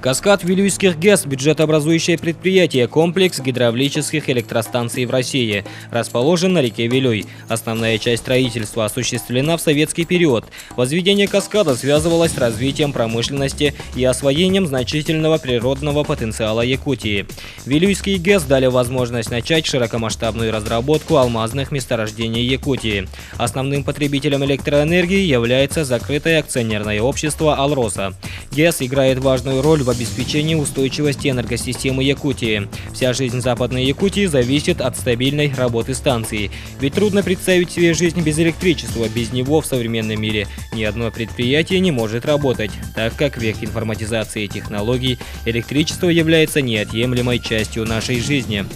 Каскад Вилюйских ГЭС – бюджетообразующее предприятие, комплекс гидравлических электростанций в России. Расположен на реке Вилюй. Основная часть строительства осуществлена в советский период. Возведение каскада связывалось с развитием промышленности и освоением значительного природного потенциала Якутии. Вилюйские ГЭС дали возможность начать широкомасштабную разработку алмазных месторождений Якутии. Основным потребителем электроэнергии является закрытое акционерное общество «Алроса». ГЭС играет важную роль в обеспечении устойчивости энергосистемы Якутии. Вся жизнь Западной Якутии зависит от стабильной работы станции. Ведь трудно представить себе жизнь без электричества. Без него в современном мире ни одно предприятие не может работать, так как в век информатизации и технологий электричество является неотъемлемой частью нашей жизни.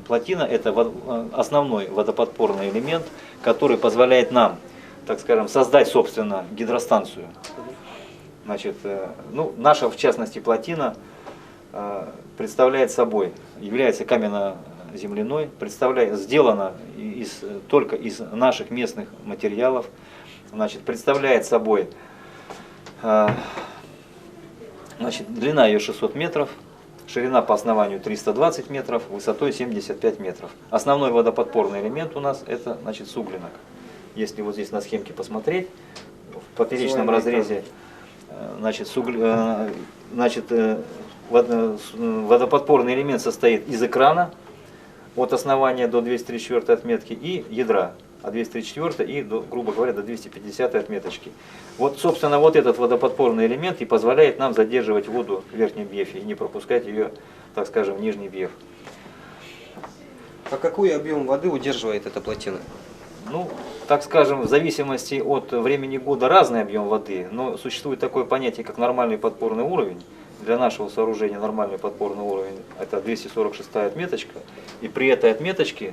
Плотина – это основной водоподпорный элемент, который позволяет нам, так скажем, создать, собственно, гидростанцию. Значит, наша, в частности, плотина представляет собой, является каменно-земляной, сделана только из наших местных материалов, значит, представляет собой, длина ее 600 метров, ширина по основанию 320 метров, высотой 75 метров. Основной водоподпорный элемент у нас это, значит, суглинок. Если вот здесь на схемке посмотреть, в поперечном разрезе, водоподпорный элемент состоит из экрана от основания до 234 отметки и ядра от 234 и, грубо говоря, до 250 отметочки. Вот, собственно, вот этот водоподпорный элемент и позволяет нам задерживать воду в верхнем бьефе и не пропускать ее, так скажем, в нижний бьеф. А какой объем воды удерживает эта плотина? Ну, так скажем, в зависимости от времени года разный объем воды, но существует такое понятие, как нормальный подпорный уровень. Для нашего сооружения нормальный подпорный уровень – это 246 отметочка, и при этой отметочке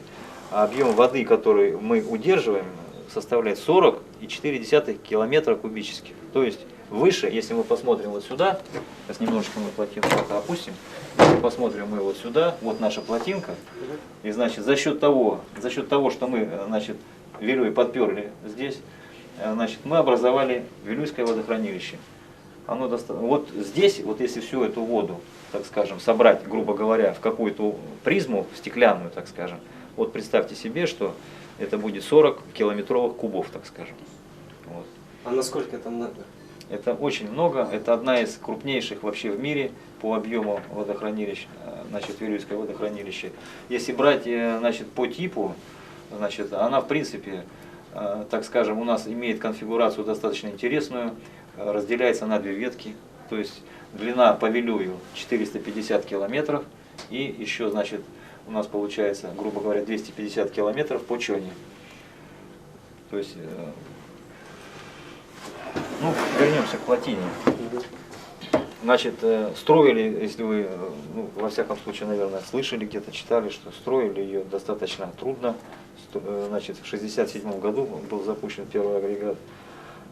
объем воды, который мы удерживаем, составляет 40,4 километра кубических. То есть выше, если мы посмотрим вот сюда, сейчас немножечко мы плотину пока опустим, если посмотрим мы вот сюда, вот наша плотинка, и значит за счет того, что мы, значит, Вилюй подперли здесь, значит, мы образовали Вилюйское водохранилище. Вот здесь, вот если всю эту воду, так скажем, собрать, грубо говоря, в какую-то призму стеклянную, так скажем, вот представьте себе, что это будет 40 километровых кубов, так скажем. Вот. А насколько это много? Это очень много, это одна из крупнейших вообще в мире по объему водохранилищ, значит, Вилюйское водохранилище. Если брать, значит, по типу, значит, она в принципе, так скажем, у нас имеет конфигурацию достаточно интересную, разделяется на две ветки, то есть длина по Вилюю 450 километров и еще, значит, у нас получается, грубо говоря, 250 километров по Чоне. То есть, вернемся к плотине. Значит, строили, если вы, во всяком случае, наверное, слышали, где-то читали, что строили ее достаточно трудно. Значит, в 1967 году был запущен первый агрегат.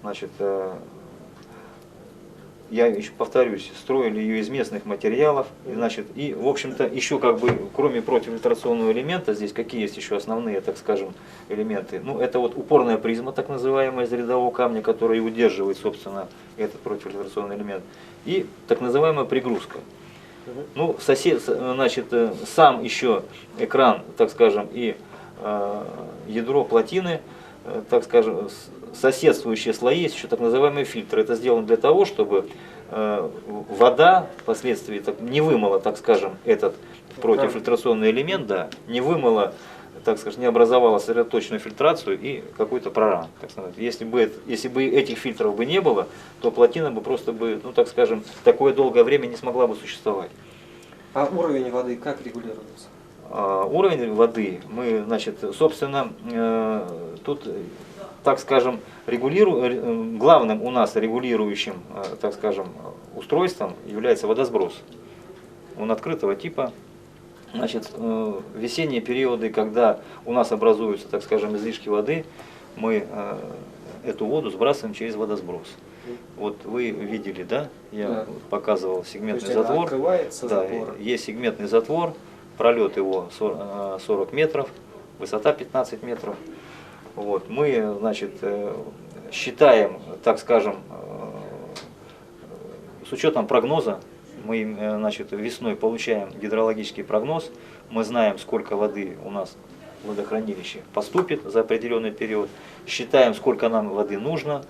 Значит, я еще повторюсь, строили ее из местных материалов, и в общем-то, еще как бы, кроме противофильтрационного элемента, здесь какие есть еще основные, так скажем, элементы. Это вот упорная призма, так называемая, из рядового камня, которая и удерживает, собственно, этот противофильтрационный элемент, и так называемая пригрузка. Значит, сам еще экран, так скажем, и ядро плотины, так скажем, соседствующие слои, есть еще так называемые фильтры. Это сделано для того, чтобы вода впоследствии не вымыла, так скажем, этот противофильтрационный элемент, да, не вымыла, так скажем, не образовала сосредоточенную фильтрацию и какой-то проран. Если бы этих фильтров бы не было, то плотина бы просто так скажем, такое долгое время не смогла бы существовать. А уровень воды как регулируется? Уровень воды мы, значит, собственно, тут, так скажем, главным у нас регулирующим, так скажем, устройством является водосброс. Он открытого типа. Значит, в весенние периоды, когда у нас образуются, так скажем, излишки воды, мы эту воду сбрасываем через водосброс. Вот вы видели, да? Я показывал сегментный затвор. Да, есть сегментный затвор. Пролет его 40 метров, высота 15 метров. Вот. Мы, значит, считаем, так скажем, с учетом прогноза, мы, значит, весной получаем гидрологический прогноз, мы знаем, сколько воды у нас в водохранилище поступит за определенный период, считаем, сколько нам воды нужно,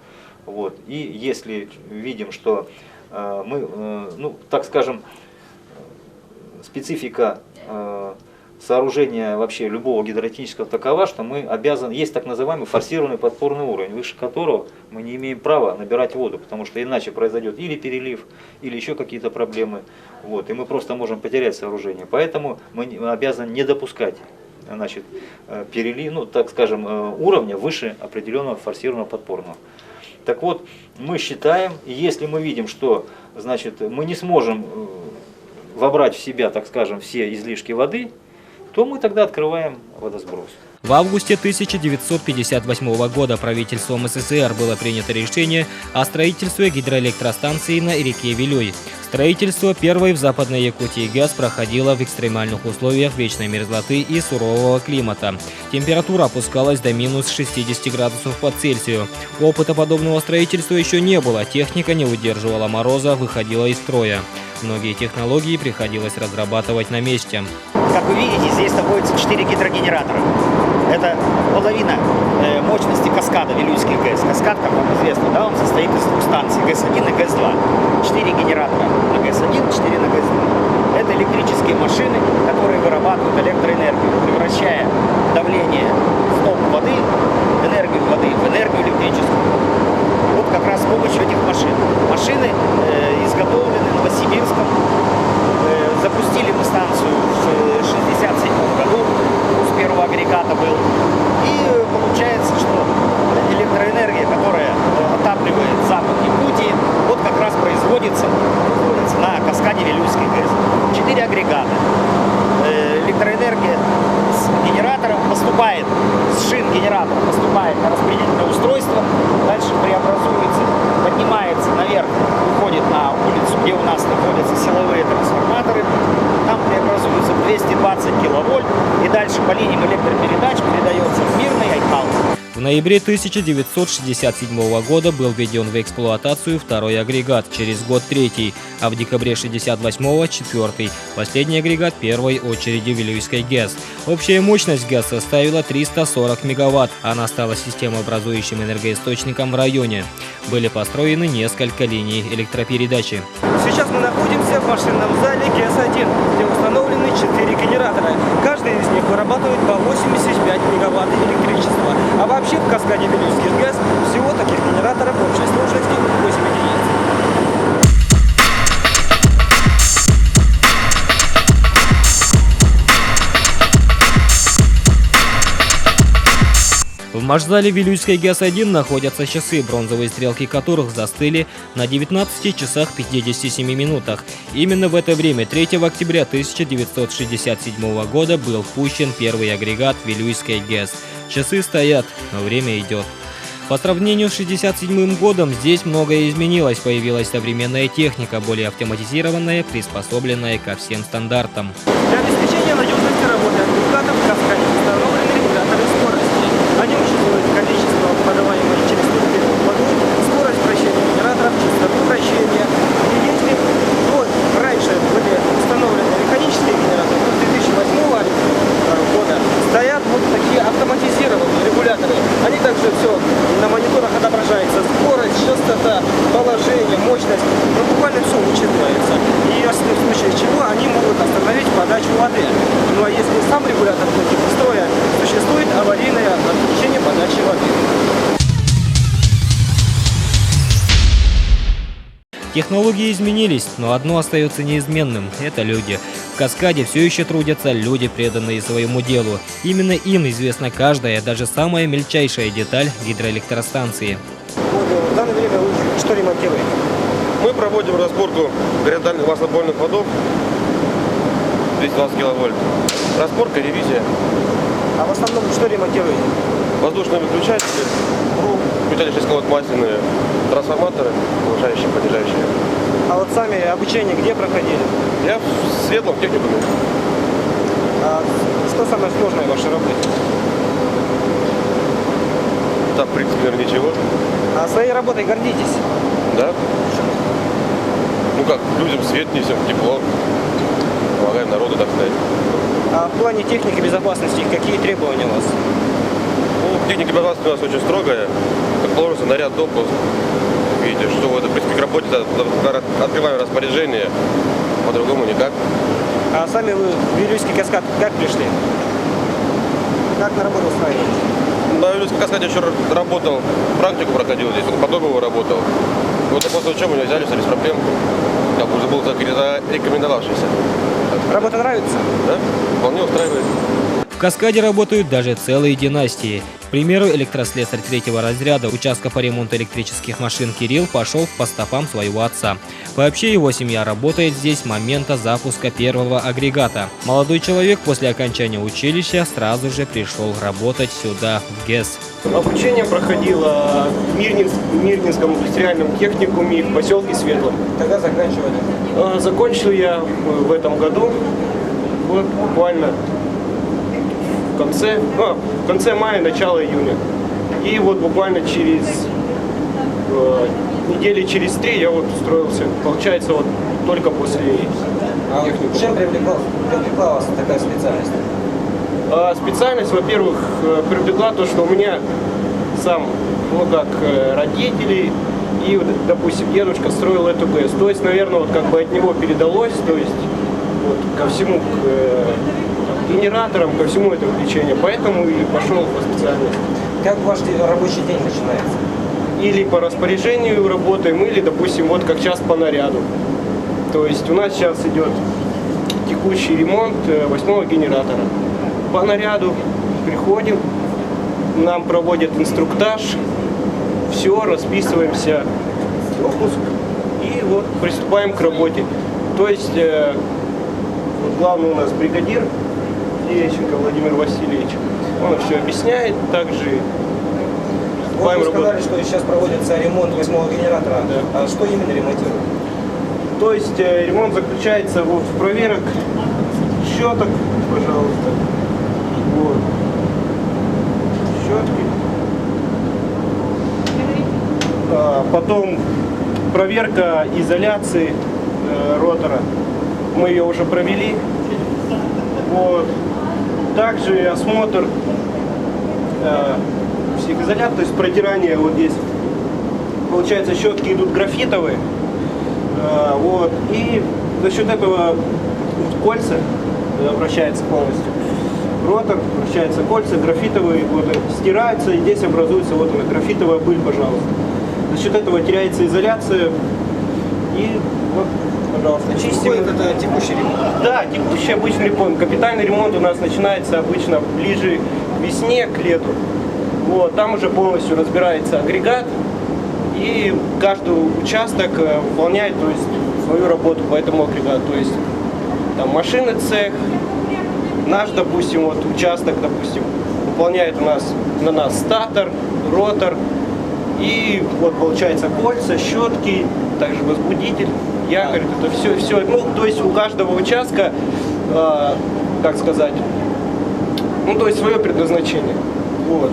вот, и если видим, что ну, так скажем, специфика сооружения вообще любого гидротехнического такова, что мы обязаны, есть так называемый форсированный подпорный уровень, выше которого мы не имеем права набирать воду, потому что иначе произойдет или перелив, или еще какие-то проблемы, вот, и мы просто можем потерять сооружение. Поэтому мы обязаны не допускать, значит, перелив, ну, так скажем, уровня выше определенного форсированного подпорного. Так вот, мы считаем, если мы видим, что, значит, мы не сможем вобрать в себя, так скажем, все излишки воды, то мы тогда открываем водосброс. В августе 1958 года правительством СССР было принято решение о строительстве гидроэлектростанции на реке Вилюй. Строительство первой в Западной Якутии ГЭС проходило в экстремальных условиях вечной мерзлоты и сурового климата. Температура опускалась до минус 60 градусов по Цельсию. Опыта подобного строительства еще не было, техника не выдерживала мороза, выходила из строя. Многие технологии приходилось разрабатывать на месте. Как вы видите, здесь находится 4 гидрогенератора. Это половина мощности каскада Вилюйский ГЭС. Каскад, как вам известно, да, он состоит из двух станций, ГЭС-1 и ГЭС-2. 4 генератора на ГЭС-1, 4 на ГЭС-2. Это электрические машины, которые вырабатывают электроэнергию, превращая давление в столб воды, энергию воды в энергию электрическую. Вот как раз с помощью этих машин. Машины изготовлены в Новосибирском. Запустили мы станцию в 1967 году, с первого агрегата был. И получается, что электроэнергия, которая отапливает Запад Якутии, вот как раз производится на каскаде Вилюйской ГЭС. 4 агрегата. Электроэнергия с генератора поступает, с шин генератора поступает на распределительное устройство, дальше преобразуется, поднимается наверх, уходит на улицу, где у нас находятся силовые трансформаторы, там преобразуется 220 киловольт, и дальше по линиям электропередач передается в Мирный Айкаус. В ноябре 1967 года был введен в эксплуатацию второй агрегат, через год третий, а в декабре 1968 четвертый, последний агрегат первой очереди Вилюйской ГЭС. Общая мощность ГЭС составила 340 мегаватт, она стала системообразующим энергоисточником в районе. Были построены несколько линий электропередачи. Сейчас мы находимся в машинном зале ГЭС-1, где установлены 4 генератора. Каждый из них вырабатывает по 85 мегаватт электричества. А вообще в каскаде Вилюйских ГЭС всего таких генераторов в общей сложности 8 единиц. В машзале Вилюйской ГЭС-1 находятся часы, бронзовые стрелки которых застыли на 19 часах 57 минутах. Именно в это время, 3 октября 1967 года, был впущен первый агрегат Вилюйской ГЭС. Часы стоят, но время идет. По сравнению с 1967 годом здесь многое изменилось, появилась современная техника, более автоматизированная, приспособленная ко всем стандартам. Для обеспечения надежности работы агрегатов в каскаде установлены регуляторы скорости. Они учитывают количество подаваемой через трубки воды, скорость вращения генераторов, частоту вращения. И если раньше были установлены механические генераторы, то с 2008 года стоят вот такие автоматизированные регуляторы. Они также все на мониторах отображается: скорость, частота, положение, мощность. Ну, буквально все учитывается. И если в случае чего они могут остановить подачу воды. Ну а если сам регулятор выйдет из строя, существует аварийное отключение подачи воды. Технологии изменились, но одно остается неизменным – это люди. В каскаде все еще трудятся люди, преданные своему делу. Именно им известна каждая, даже самая мельчайшая деталь гидроэлектростанции. В данное время вы что ремонтируете? Мы проводим разборку горизонтальных маслобойных ходов 220 киловольт. Разборка, ревизия. А в основном что ремонтируете? Воздушные выключатели, металлические колод масляные, трансформаторы, повышающие, понижающие. А вот сами обучение где проходили? Я в Светлом техникуме. А что самое сложное в вашей работе? Там, в принципе, наверное, ничего. А своей работой гордитесь? Да? Ну как, людям свет несем, тепло. Помогаем народу, так сказать. А в плане техники безопасности какие требования у вас? Ну, техника безопасности у нас очень строгая. Как положено, наряд, допуск. Видите, что в этом к работе открываем распоряжение, по-другому никак. А сами вы в Вилюйский каскад как пришли? Как на работу устраиваетесь? На Вилюйском каскаде еще работал, практику проходил здесь, потом его работал. Вот после учебы меня взяли, все без проблем. Как уже был зарекомендовавшийся. Работа нравится? Да? Вполне устраивает. В каскаде работают даже целые династии. К примеру, электрослесарь 3-го разряда участка по ремонту электрических машин Кирилл пошел по стопам своего отца. Вообще его семья работает здесь с момента запуска первого агрегата. Молодой человек после окончания училища сразу же пришел работать сюда, в ГЭС. Обучение проходило в Мирнинском индустриальном техникуме в поселке Светлом. Когда заканчивали? Закончил я в этом году, вот буквально в конце мая, начало июня. И вот буквально через недели через 3 я вот устроился. Получается, вот только после техникума. Чем привлекла вас такая специальность? Специальность, во-первых, привлекла то, что у меня сам, ну как родители и, допустим, дедушка строил эту ГЭС. То есть, наверное, вот как бы от него передалось, то есть вот ко всему, к генераторам, ко всему этому влечению. Поэтому и пошел по специальности. Как ваш рабочий день начинается? Или по распоряжению работаем, или, допустим, вот как сейчас по наряду. То есть у нас сейчас идет текущий ремонт 8-го генератора. По наряду приходим, нам проводят инструктаж, все, расписываемся, допуск и вот приступаем к работе. То есть вот главный у нас бригадир Терещенко Владимир Васильевич, он все объясняет, также Вот вы сказали, что сейчас проводится ремонт 8-го генератора. Да. А что именно ремонтируют? То есть ремонт заключается вот в проверок щеток, пожалуйста. Вот. Щетки. Потом проверка изоляции ротора. Мы ее уже провели. Вот. Также осмотр всех изолят, то есть протирание вот здесь. Получается, щетки идут графитовые. Вот. И за счет этого кольца вращается полностью. Ротор, вращается кольца, графитовые вот, стираются, и здесь образуется вот она, графитовая пыль, пожалуйста. За счет этого теряется изоляция. И вот, пожалуйста, чистим. Это текущий ремонт? Да, текущий обычный ремонт. Капитальный ремонт у нас начинается обычно ближе к весне, к лету. Вот, там уже полностью разбирается агрегат, и каждый участок выполняет, то есть, свою работу по этому агрегату. То есть там машины цех, наш, допустим, вот участок, допустим, выполняет на нас статор, ротор, и вот получается кольца, щетки, также возбудитель, якорь, это все, ну, то есть у каждого участка, как сказать, ну, то есть свое предназначение, вот,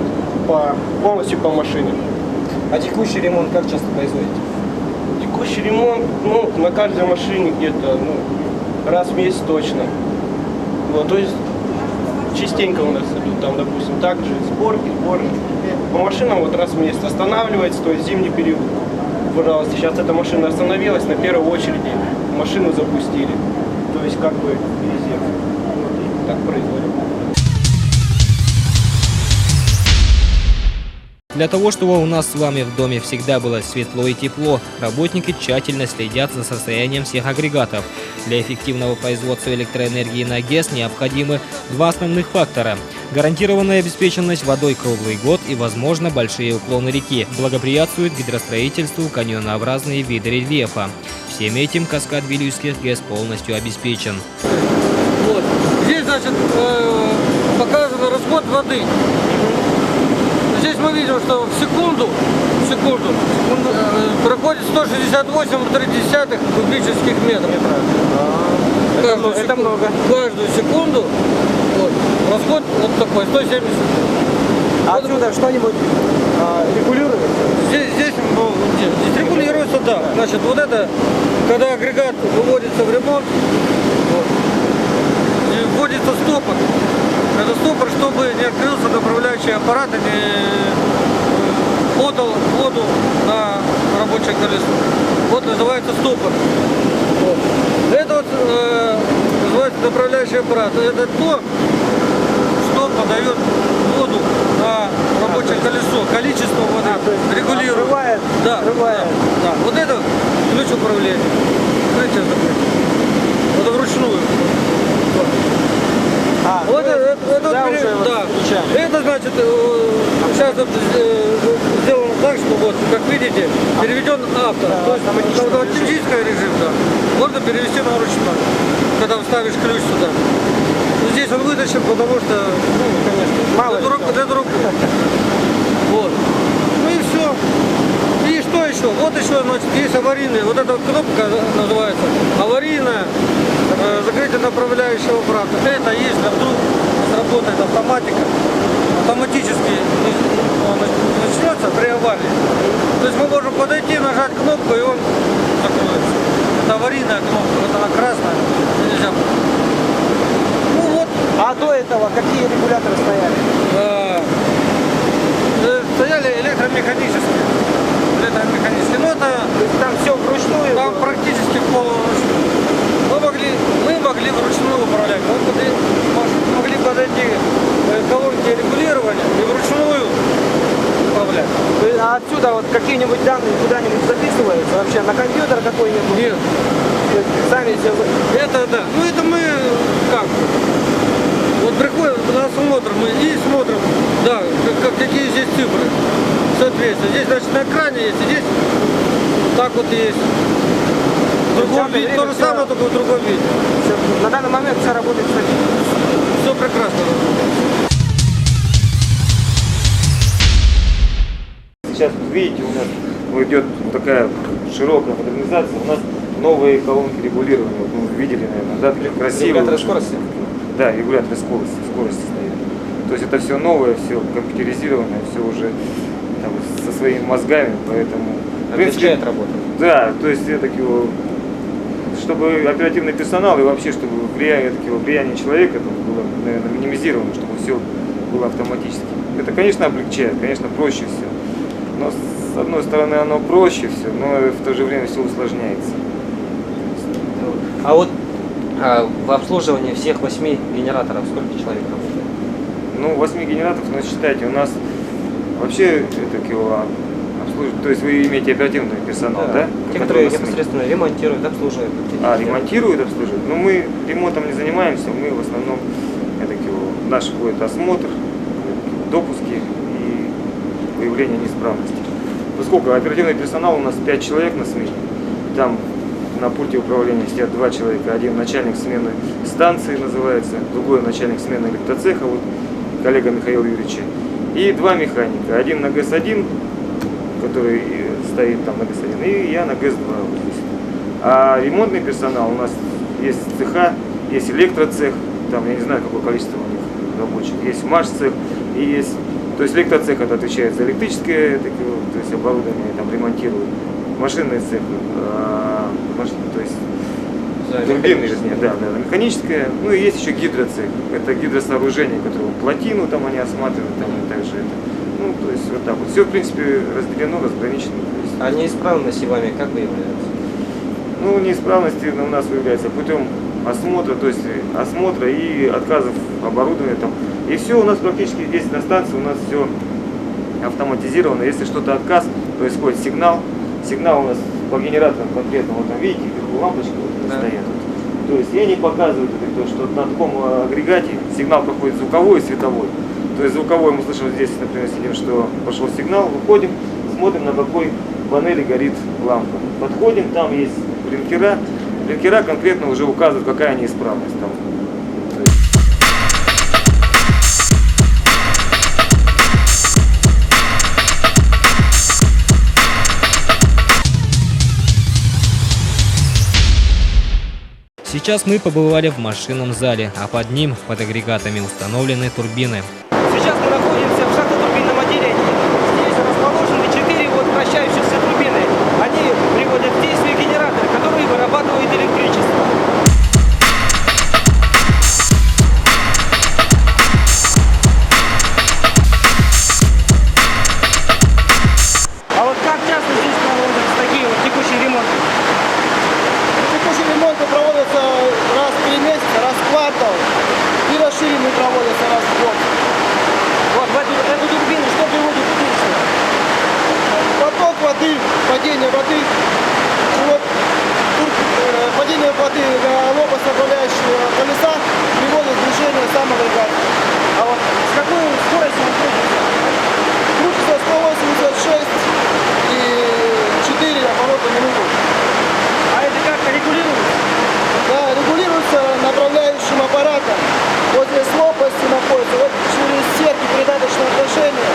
полностью по машине. А текущий ремонт как часто производите? Текущий ремонт, ну, на каждой машине где-то, ну, раз в месяц точно. Вот, то есть частенько у нас идут там, допустим, также сборки. По машинам вот раз в месяц останавливается, то есть зимний период. Пожалуйста, сейчас эта машина остановилась, на первой очереди машину запустили. То есть как бы резерв. Вот, и так производим. Для того, чтобы у нас с вами в доме всегда было светло и тепло, работники тщательно следят за состоянием всех агрегатов. Для эффективного производства электроэнергии на ГЭС необходимы два основных фактора – гарантированная обеспеченность водой круглый год и, возможно, большие уклоны реки. Благоприятствуют гидростроительству каньонообразные виды рельефа. Всем этим каскад Вилюйских ГЭС полностью обеспечен. Вот. Здесь, значит, показан расход воды. Здесь мы видим, что в секунду проходит 168,3 кубических метров. Это много. Каждую секунду вот, расход вот такой, 170. А отсюда что-нибудь регулируется? Здесь Значит, вот это, когда агрегат выводится в ремонт, вот, и вводится стопор. Это стопор, чтобы не открылся направляющий аппарат и не подал воду на рабочее колесо. Вот называется стопор. Вот. Это вот называется направляющий аппарат. Это то, что подает воду на рабочее колесо. Количество воды регулирует. Открывает, Да, открывает. да. Вот это ключ управления. Открытие, закрытие. Это вручную. Вот это да, уже вот да. включаем. Это значит, сейчас сделано так, что вот, как видите, переведен авто. Да, То есть автоматический автоматический режим, да. Можно перевести на ручной, когда вставишь ключ сюда. Но здесь он вытащен, потому что, ну, конечно, Мало ли для друг. Вот. Ну и все. И что еще? Вот еще, значит, есть аварийные. Вот эта кнопка называется аварийная. Закрытие направляющего аппарата. Это если вдруг сработает автоматика, автоматически начнется при аварии. То есть мы можем подойти, нажать кнопку, и он закроется. Это аварийная кнопка, вот она красная, нельзя. Ну вот. А до этого какие регуляторы стояли? Стояли электромеханические. Ну это Там все вручную там было? практически полуручную. Мы могли вручную управлять, могли подойти к колонке регулирования и вручную управлять. А отсюда вот какие-нибудь данные куда-нибудь записываются вообще на компьютер какой-нибудь? Нет. Сами все... Это да. Ну это мы как? Вот приходим на осмотр, мы и смотрим, да, какие здесь цифры. Соответственно, здесь значит на экране есть, и здесь так вот есть. В другом виде, то же самое, только в другом виде. На данный момент все работает Все прекрасно. Сейчас видите, у нас идет такая широкая модернизация. У нас новые колонки регулирования. Вот вы видели, наверное, да, такие красивые. Регуляторы скорости? Да, регуляторы скорости стоят. То есть это все новое, все компьютеризированное, все уже там, со своими мозгами, поэтому... Облегчает работу. Да, то есть это такие, чтобы оперативный персонал и вообще, чтобы влияние человека там было, наверное, минимизировано, чтобы все было автоматически. Это, конечно, облегчает, конечно, проще все. Но с одной стороны оно проще все, но в то же время все усложняется. А вот в обслуживании всех 8 генераторов сколько человек работает? Ну, 8 генераторов, но считайте, у нас вообще обслуживают, то есть вы имеете оперативный персонал, да? Те, которые непосредственно ремонтируют, обслуживают. Ремонтируют, обслуживают. Но мы ремонтом не занимаемся, мы в основном наш входит осмотр, допуски и выявление неисправности. Поскольку оперативный персонал у нас 5 человек на смене, там на пульте управления сидят 2 человека, один начальник смены станции называется, другой начальник смены электроцеха, вот коллега Михаил Юрьевич, и 2 механика, один на ГЭС-1, который стоит там на ГЭС-1, и я на ГЭС-2 вот здесь. А ремонтный персонал у нас есть цеха, есть электроцех, там я не знаю какое количество у них рабочих, есть МАШ-цех и есть, то есть электроцех это отвечает за электрическое, то есть оборудование там ремонтируют, машинный цех, то есть турбины, вернее, да, механическое, ну и есть еще гидроцех, это гидросооружение, которое плотину там они осматривают, там и также это, ну то есть вот так вот, все в принципе разделено, разграничено. А неисправности вами как выявляются? Ну, неисправности у нас выявляется путем осмотра, то есть осмотра и отказов оборудования там. И все у нас практически здесь на станции у нас все автоматизировано. Если что-то отказ, происходит сигнал. Сигнал у нас по генераторам конкретно, вот там видите, вверху лампочки вот стоят. То есть и они показывают, что на таком агрегате сигнал проходит звуковой и световой. То есть звуковой мы слышим здесь, например, сидим, что пошел сигнал, выходим, смотрим, на какой панели горит лампа. Подходим, там есть блинкера. Блинкера конкретно уже указывают, какая неисправность там. Сейчас мы побывали в машинном зале, а под ним, под агрегатами, установлены турбины. Сейчас мы находимся в шахтотурбинном отделении. Здесь расположены 4 вращающихся турбины. Они приводят в действие воды, падение воды. И вот падение воды на лопасть направляющего колеса приводит в движение сам агрегат. А вот с какой скоростью он крутится? Крутится 186 и 4 оборота в минуту. А это как-то регулируется? Да, регулируется направляющим аппаратом. Вот здесь лопасти находятся, вот через сетки передаточного отношения.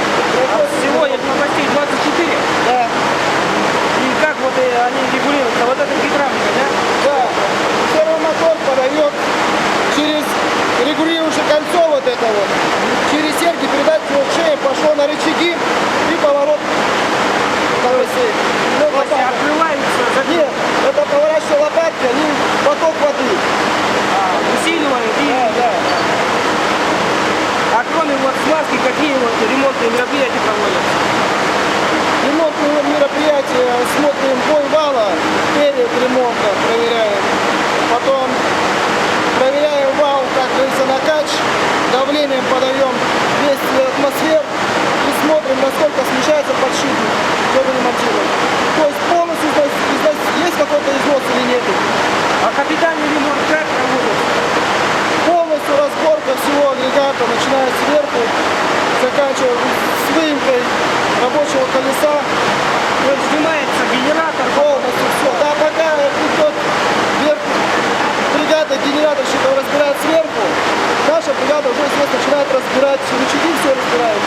А всего этих лопастей 24? Да. И как вот они регулируются? Вот это гидравлика, да? Да. Сервомотор подает через регулирующее кольцо вот это вот. Через серьги передаточного шеи пошло на рычаги и поворот колесей. Открываются? Нет, это поворачивая лопатки, они поток воды. Усиливают и... Да, да. А кроме вот смазки, какие вот ремонтные мероприятия проводятся? Ремонтные мероприятия, смотрим бой вала перед ремонтом, проверяем. Потом проверяем вал, как говорится, накач, давлением подаем 200 атмосфер и смотрим, насколько смещается подшипник, чтобы ремонтировать. То есть полностью есть какой-то износ или нет. А капитальный ремонт как проводится? Полностью разборка всего агрегата, начиная сверху, заканчивая с выемкой рабочего колеса. То есть снимается генератор? Полностью все. Да, пока идет вверх, бригада генераторщиков разбирает сверху, наша бригада уже здесь начинает разбирать рычаги, все разбирает.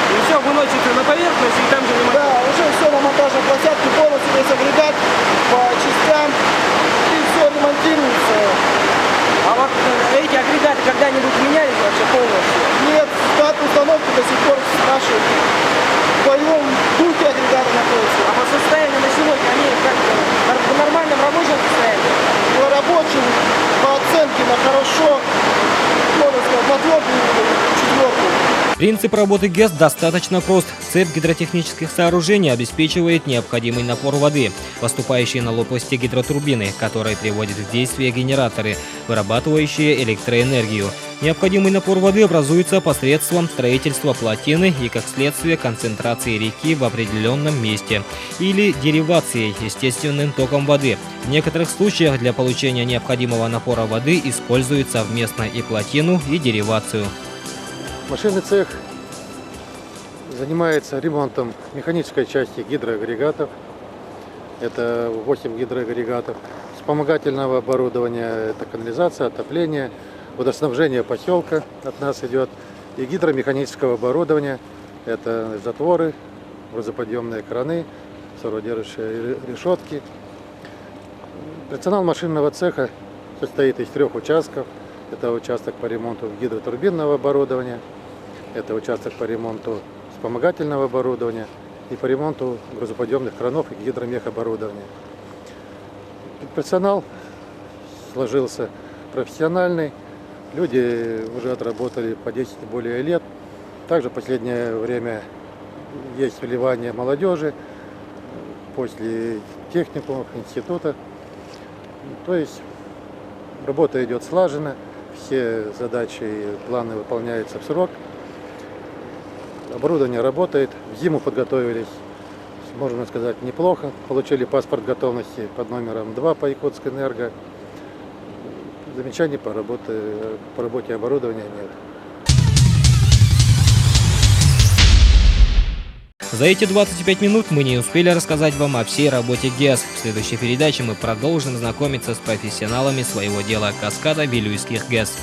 И все выносится на поверхность и там же ремонтируется? Да, уже все на монтажной площадке, полностью весь агрегат по частям и все ремонтируется. А вот эти агрегаты когда-нибудь менялись вообще полностью? Нет, дату установки до сих пор наши в боевом духе агрегаты находятся. А по состоянию на сегодня они как в нормальном рабочем состоянии? По рабочим, по оценке на хорошо, можно сказать, на твердую, четвертую. Принцип работы ГЭС достаточно прост. Цепь гидротехнических сооружений обеспечивает необходимый напор воды, поступающий на лопасти гидротурбины, которые приводят в действие генераторы, вырабатывающие электроэнергию. Необходимый напор воды образуется посредством строительства плотины и, как следствие, концентрации реки в определенном месте или деривацией естественным током воды. В некоторых случаях для получения необходимого напора воды используют совместно и плотину, и деривацию. Машинный цех занимается ремонтом механической части гидроагрегатов. Это 8 гидроагрегатов. Вспомогательного оборудования – это канализация, отопление, водоснабжение поселка от нас идет. И гидромеханического оборудования – это затворы, грузоподъемные краны, сородержащие решетки. Персонал машинного цеха состоит из 3 участков. Это участок по ремонту гидротурбинного оборудования, это участок по ремонту вспомогательного оборудования и по ремонту грузоподъемных кранов и гидромехоборудования. Персонал сложился профессиональный, люди уже отработали по 10 и более лет. Также в последнее время есть вливание молодежи после техникумов, института. То есть работа идет слаженно. Все задачи и планы выполняются в срок. Оборудование работает. В зиму подготовились, можно сказать, неплохо. Получили паспорт готовности под номером 2 по Якутскэнерго. Замечаний по работе оборудования нет. За эти 25 минут мы не успели рассказать вам о всей работе ГЭС. В следующей передаче мы продолжим знакомиться с профессионалами своего дела Каскада Вилюйских ГЭС.